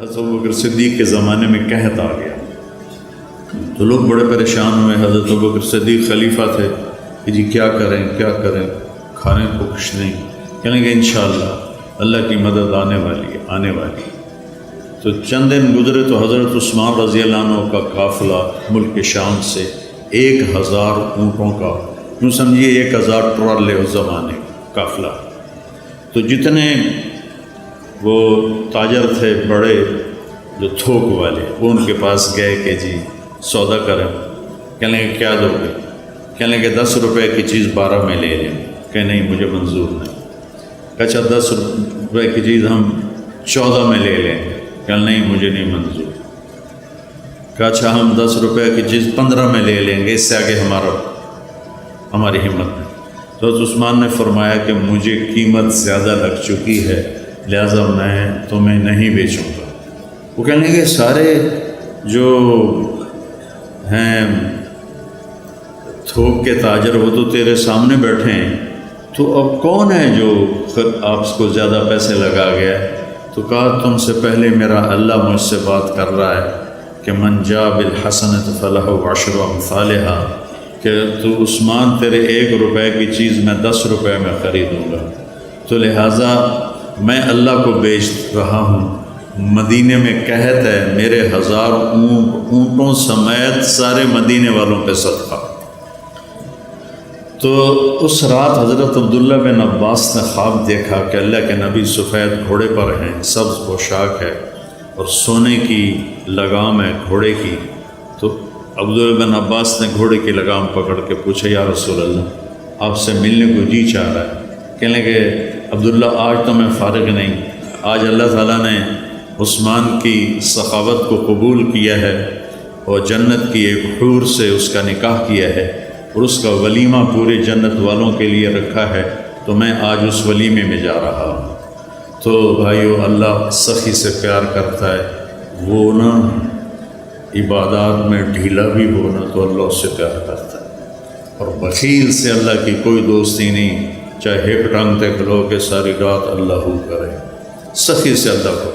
حضرت ابوبکر صدیق کے زمانے میں قحط آ گیا تو لوگ بڑے پریشان ہوئے. حضرت ابوبکر صدیق خلیفہ تھے کہ جی کیا کریں کیا کریں، کھانے کو کچھ نہیں. کہنے کہ انشاءاللہ اللہ کی مدد آنے والی ہے آنے والی ہے. تو چند دن گزرے تو حضرت عثمان رضی اللہ عنہ کا قافلہ ملک شام سے 1000 اونٹوں کا، یوں سمجھیے 1000 ٹرالے اس زمانے قافلہ. تو جتنے وہ تاجر تھے بڑے جو تھوک والے، وہ ان کے پاس گئے کہ جی سودا کریں. کہنے کہ کیا دو گے؟ کہنے کہ 10 روپے کی چیز 12 میں لے لیں. کہ نہیں مجھے منظور نہیں. اچھا 10 روپے کی چیز ہم 14 میں لے لیں. کہ نہیں مجھے نہیں منظور. کہ اچھا ہم 10 روپے کی چیز 15 میں لے لیں گے، اس سے آگے ہماری ہمت نہیں. تو حضرت عثمان نے فرمایا کہ مجھے قیمت زیادہ لگ چکی ہے لہذا میں تمہیں نہیں بیچوں گا. وہ کہنے کہ سارے جو ہیں تھوک کے تاجر وہ تو تیرے سامنے بیٹھے ہیں، تو اب کون ہے جو آپ کو زیادہ پیسے لگا گیا ہے؟ تو کہا تم سے پہلے میرا اللہ مجھ سے بات کر رہا ہے کہ من جاء بالحسنۃ فلہ عشر امثالھا، کہ تو عثمان تیرے 1 روپے کی چیز میں 10 روپے میں خریدوں گا. تو لہٰذا میں اللہ کو بیچ رہا ہوں. مدینے میں قحط ہے، میرے 1000 اونٹوں سمیت سارے مدینے والوں پہ صدقہ. تو اس رات حضرت عبداللہ بن عباس نے خواب دیکھا کہ اللہ کے نبی سفید گھوڑے پر ہیں، سبز پوشاک ہے اور سونے کی لگام ہے گھوڑے کی. تو عبداللہ بن عباس نے گھوڑے کی لگام پکڑ کے پوچھا یا رسول اللہ آپ سے ملنے کو جی چاہ رہا ہے. کہنے کہ عبداللہ آج تو میں فارغ نہیں، آج اللہ تعالیٰ نے عثمان کی سخاوت کو قبول کیا ہے اور جنت کی ایک حور سے اس کا نکاح کیا ہے اور اس کا ولیمہ پورے جنت والوں کے لیے رکھا ہے، تو میں آج اس ولیمے میں جا رہا ہوں. تو بھائیو اللہ سخی سے پیار کرتا ہے. وہ نا عبادات میں ڈھیلا بھی ہونا تو اللہ اس سے پیار کرتا ہے. اور بخیل سے اللہ کی کوئی دوستی نہیں، چاہے ہپ ٹانگتے کھلو کہ ساری رات اللہ ہو کرے. سخی سے اللہ کو